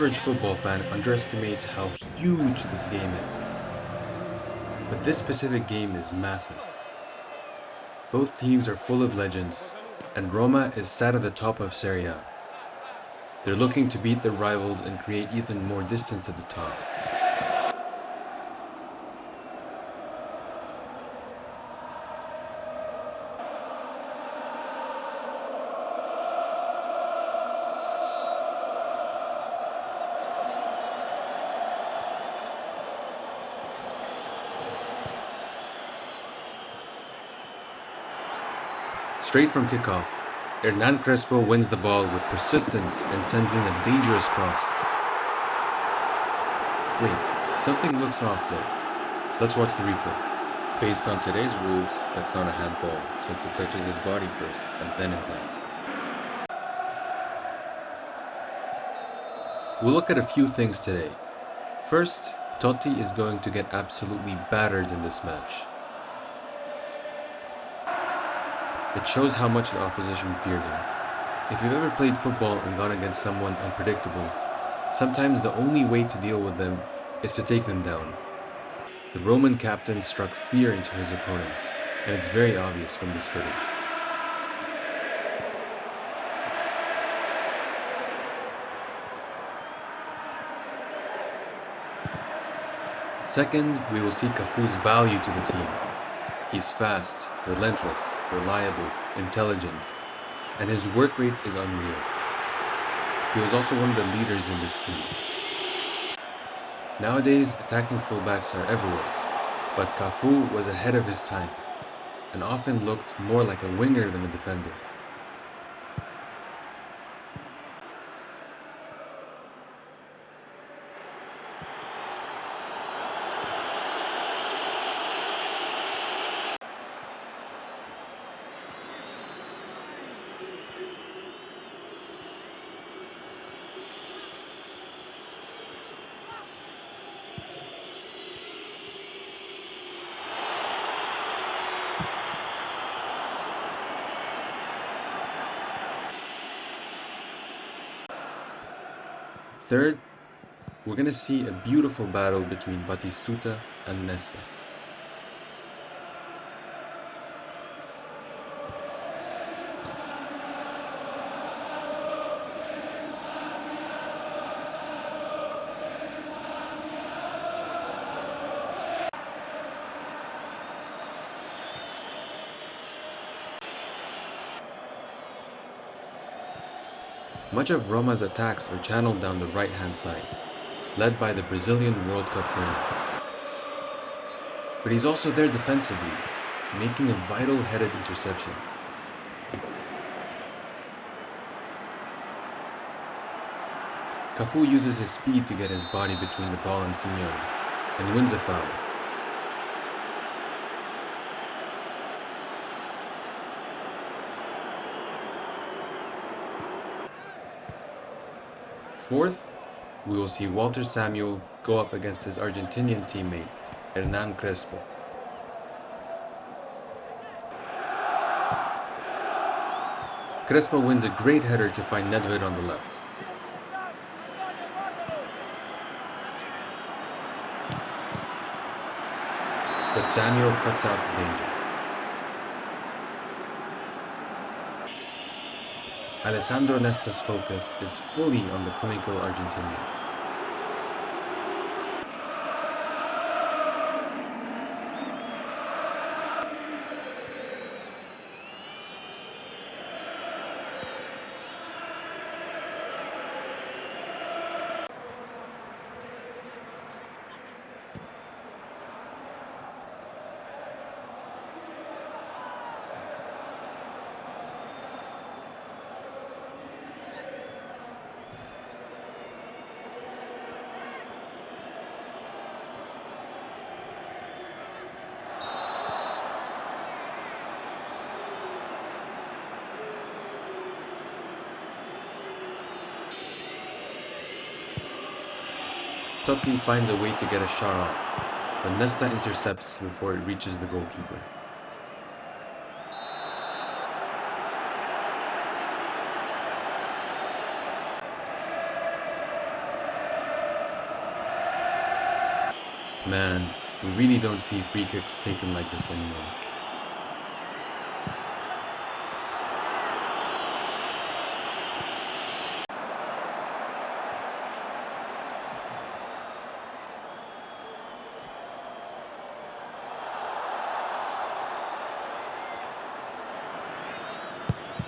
average football fan underestimates how huge this game is. But this specific game is massive. Both teams are full of legends, and Roma is sat at the top of Serie A. They're looking to beat their rivals and create even more distance at the top. Straight from kickoff, Hernan Crespo wins the ball with persistence and sends in a dangerous cross. Wait, something looks off there. Let's watch the replay. Based on today's rules, that's not a handball, since it touches his body first and then his hand. We'll look at a few things today. First, Totti is going to get absolutely battered in this match. It shows how much the opposition feared him. If you've ever played football and gone against someone unpredictable, sometimes the only way to deal with them is to take them down. The Roman captain struck fear into his opponents, and it's very obvious from this footage. Second, we will see Cafu's value to the team. He's fast, relentless, reliable, intelligent, and his work rate is unreal. He was also one of the leaders in this team. Nowadays, attacking fullbacks are everywhere, but Cafu was ahead of his time, and often looked more like a winger than a defender. Third, we're going to see a beautiful battle between Batistuta and Nesta. Much of Roma's attacks are channeled down the right-hand side, led by the Brazilian World Cup winner. But he's also there defensively, making a vital headed interception. Cafu uses his speed to get his body between the ball and Simeone, and wins a foul. Fourth, we will see Walter Samuel go up against his Argentinian teammate, Hernan Crespo. Crespo wins a great header to find Nedved on the left. But Samuel cuts out the danger. Alessandro Nesta's focus is fully on the clinical Argentinian. Totti finds a way to get a shot off, but Nesta intercepts before it reaches the goalkeeper. Man, we really don't see free kicks taken like this anymore.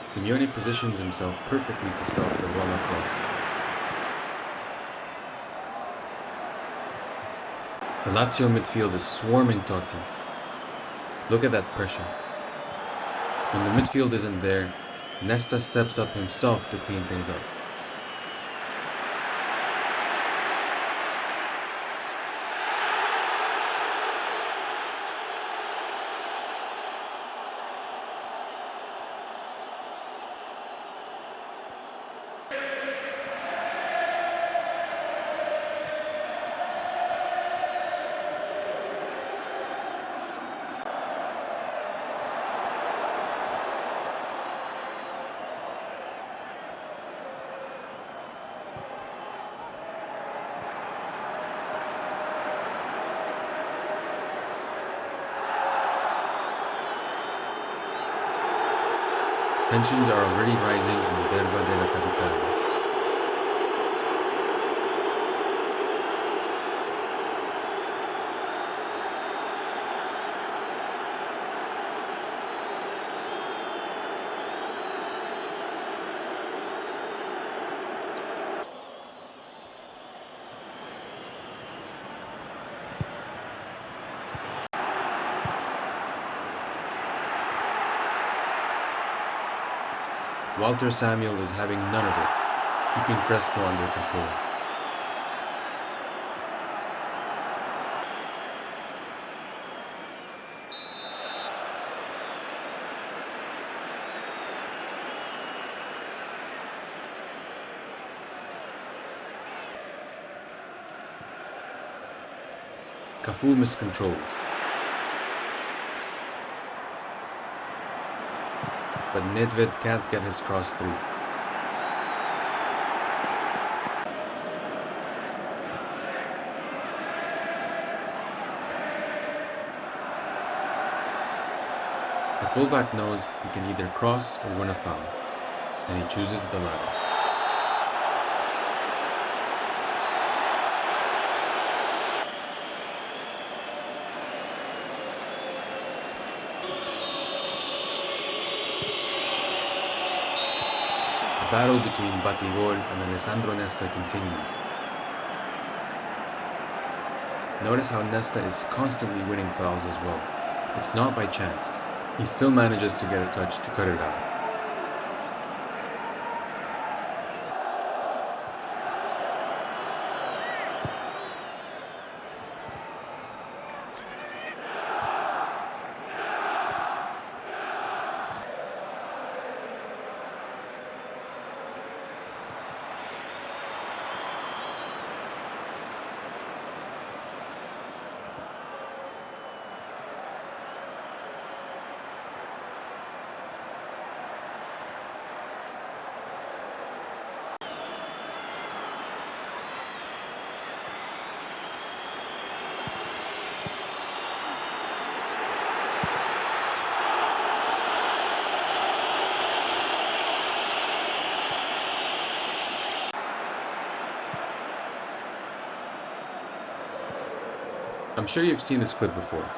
Simeone positions himself perfectly to stop the Roma cross. The Lazio midfield is swarming Totti. Look at that pressure. When the midfield isn't there, Nesta steps up himself to clean things up. Tensions are already rising in the Derba della Capitale. Walter Samuel is having none of it, keeping Crespo under control. Cafu miscontrols, but Nedved can't get his cross through. The fullback knows he can either cross or win a foul, and he chooses the latter. The battle between Batigol and Alessandro Nesta continues. Notice how Nesta is constantly winning fouls as well. It's not by chance. He still manages to get a touch to cut it out. I'm sure you've seen this clip before.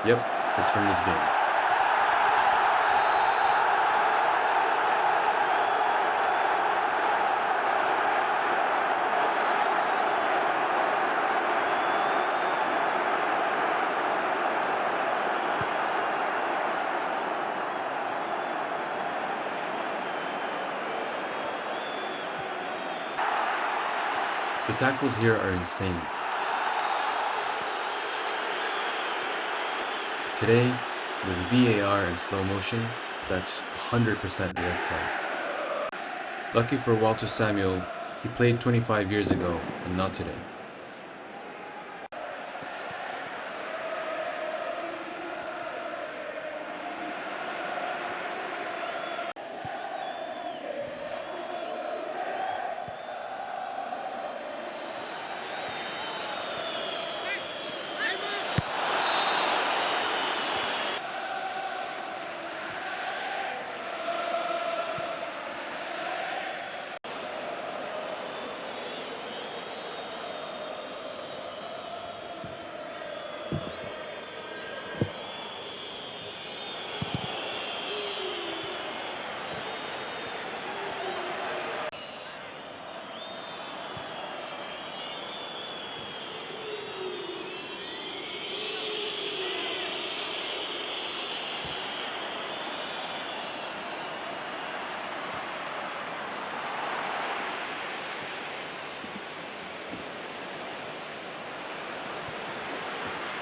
Yep, it's from this game. The tackles here are insane. Today, with VAR and slow motion, that's 100% red card. Lucky for Walter Samuel, he played 25 years ago and not today.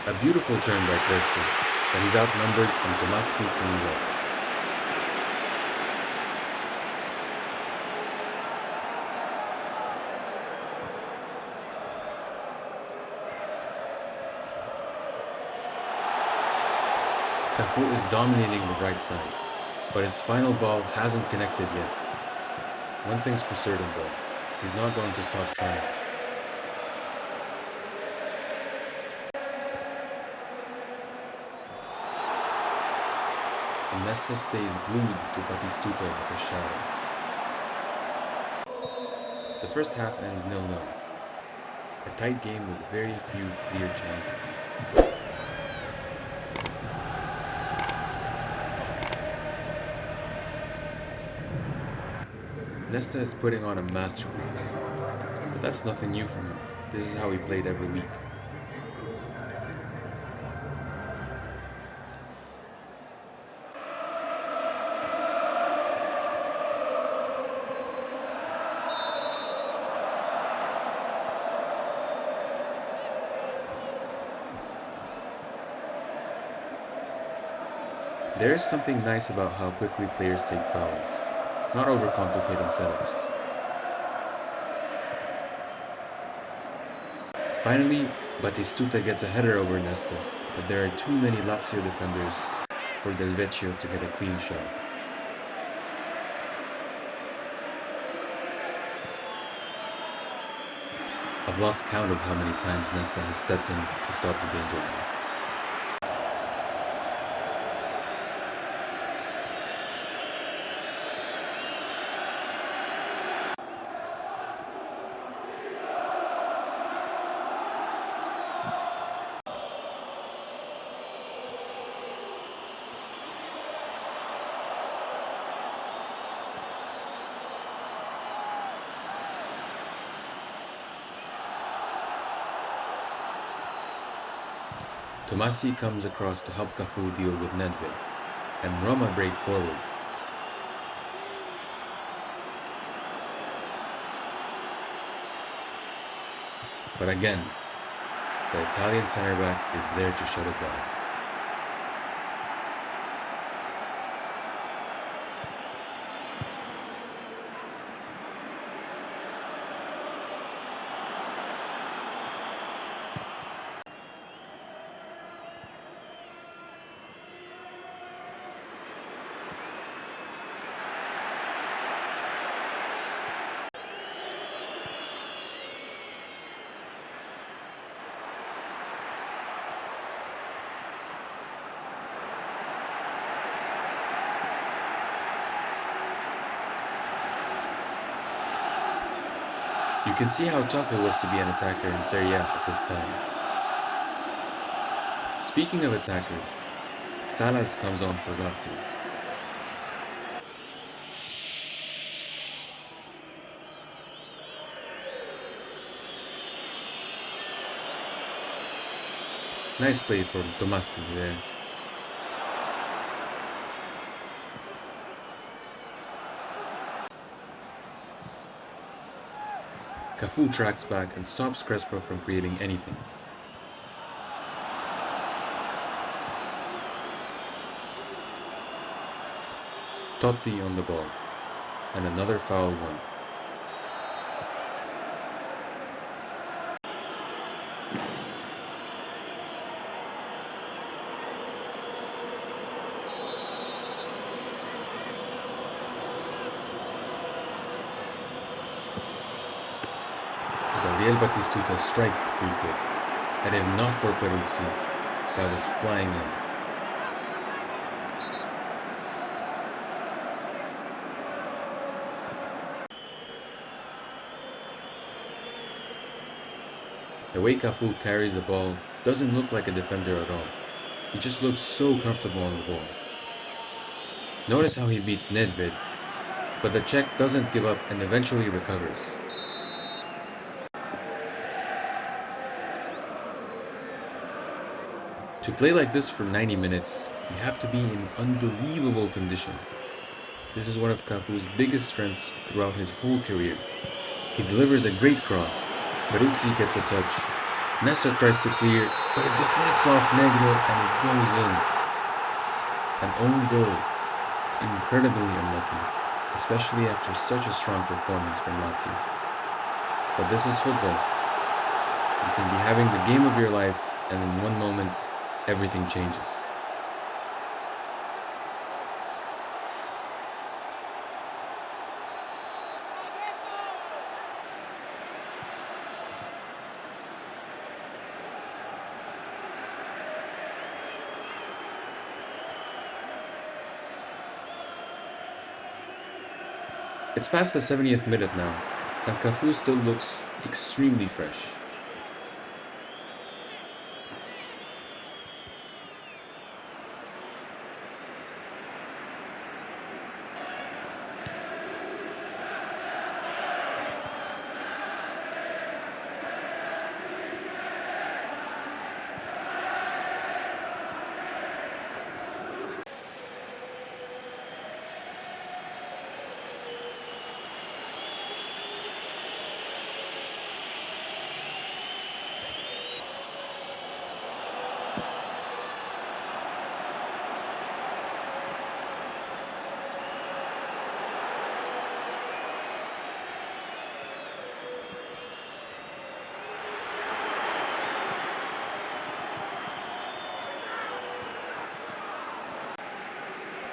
A beautiful turn by Crespo, but he's outnumbered and Tomassi cleans up. Cafu is dominating the right side, but his final ball hasn't connected yet. One thing's for certain though, he's not going to stop trying. Nesta stays glued to Batistuta like a shadow. The first half ends 0-0. A tight game with very few clear chances. Nesta is putting on a masterclass, but that's nothing new for him. This is how he played every week. There is something nice about how quickly players take fouls, not overcomplicating setups. Finally, Batistuta gets a header over Nesta, but there are too many Lazio defenders for Del Vecchio to get a clean shot. I've lost count of how many times Nesta has stepped in to stop the danger now. Tomassi comes across to help Cafu deal with Nedved, and Roma break forward. But again, the Italian center back is there to shut it down. You can see how tough it was to be an attacker in Serie A at this time. Speaking of attackers, Salas comes on for Lazio. Nice play from Tomassi there. Cafu tracks back and stops Crespo from creating anything. Totti on the ball, and another foul won. Gabriel Batistuta strikes the free kick, and if not for Peruzzi, that was flying in. The way Cafu carries the ball doesn't look like a defender at all. He just looks so comfortable on the ball. Notice how he beats Nedved, but the Czech doesn't give up and eventually recovers. To play like this for 90 minutes, you have to be in unbelievable condition. This is one of Cafu's biggest strengths throughout his whole career. He delivers a great cross. Peruzzi gets a touch, Nesta tries to clear, but it deflects off Negro and it goes in. An own goal. Incredibly unlucky, especially after such a strong performance from Lazio. But this is football. You can be having the game of your life, and in one moment, everything changes. It's past the 70th minute now, and Cafu still looks extremely fresh.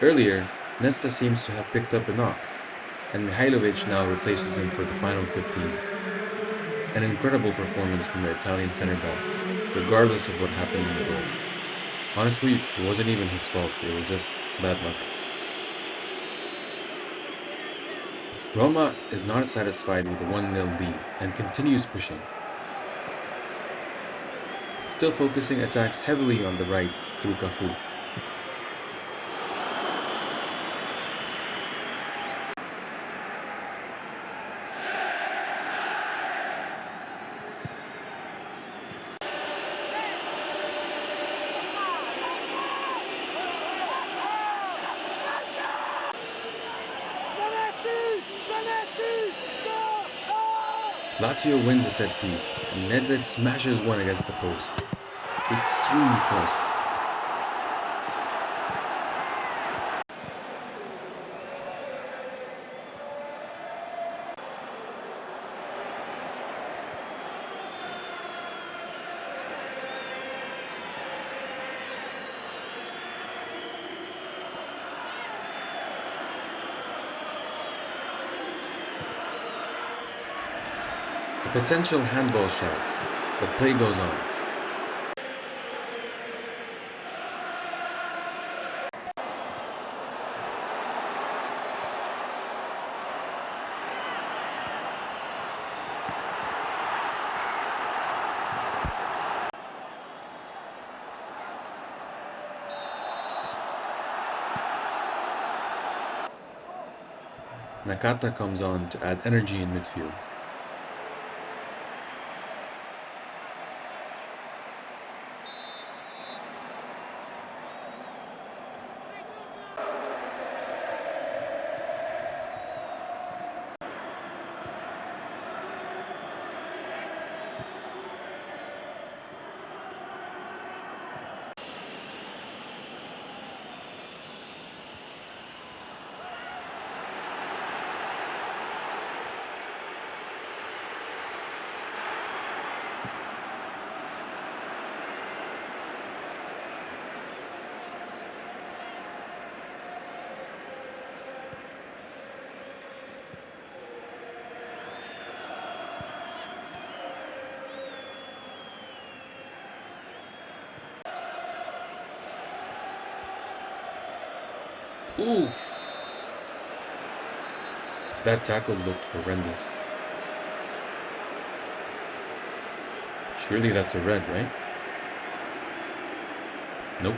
Earlier, Nesta seems to have picked up a knock, and Mihailovic now replaces him for the final 15. An incredible performance from the Italian center back, regardless of what happened in the goal. Honestly, it wasn't even his fault, it was just bad luck. Roma is not satisfied with a 1-0 lead and continues pushing, still focusing attacks heavily on the right through Cafu. Lazio wins a set piece, and Nedved smashes one against the post. Extremely close. A potential handball shout, but play goes on. Nakata comes on to add energy in midfield. Oof! That tackle looked horrendous. Surely that's a red, right? Nope.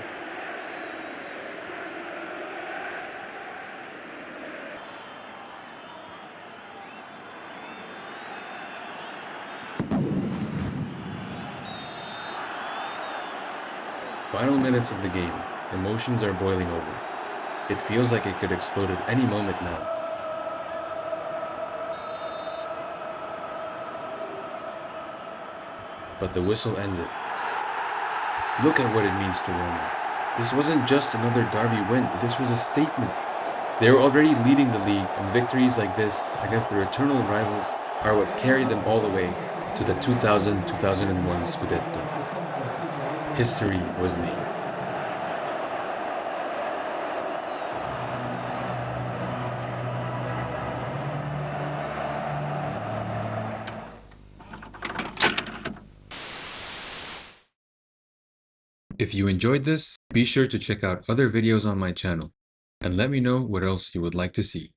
Final minutes of the game. Emotions are boiling over. It feels like it could explode at any moment now. but the whistle ends it. Look at what it means to Roma. This wasn't just another derby win, this was a statement. They were already leading the league, and victories like this against their eternal rivals are what carried them all the way to the 2000-2001 Scudetto. History was made. If you enjoyed this, be sure to check out other videos on my channel, and let me know what else you would like to see.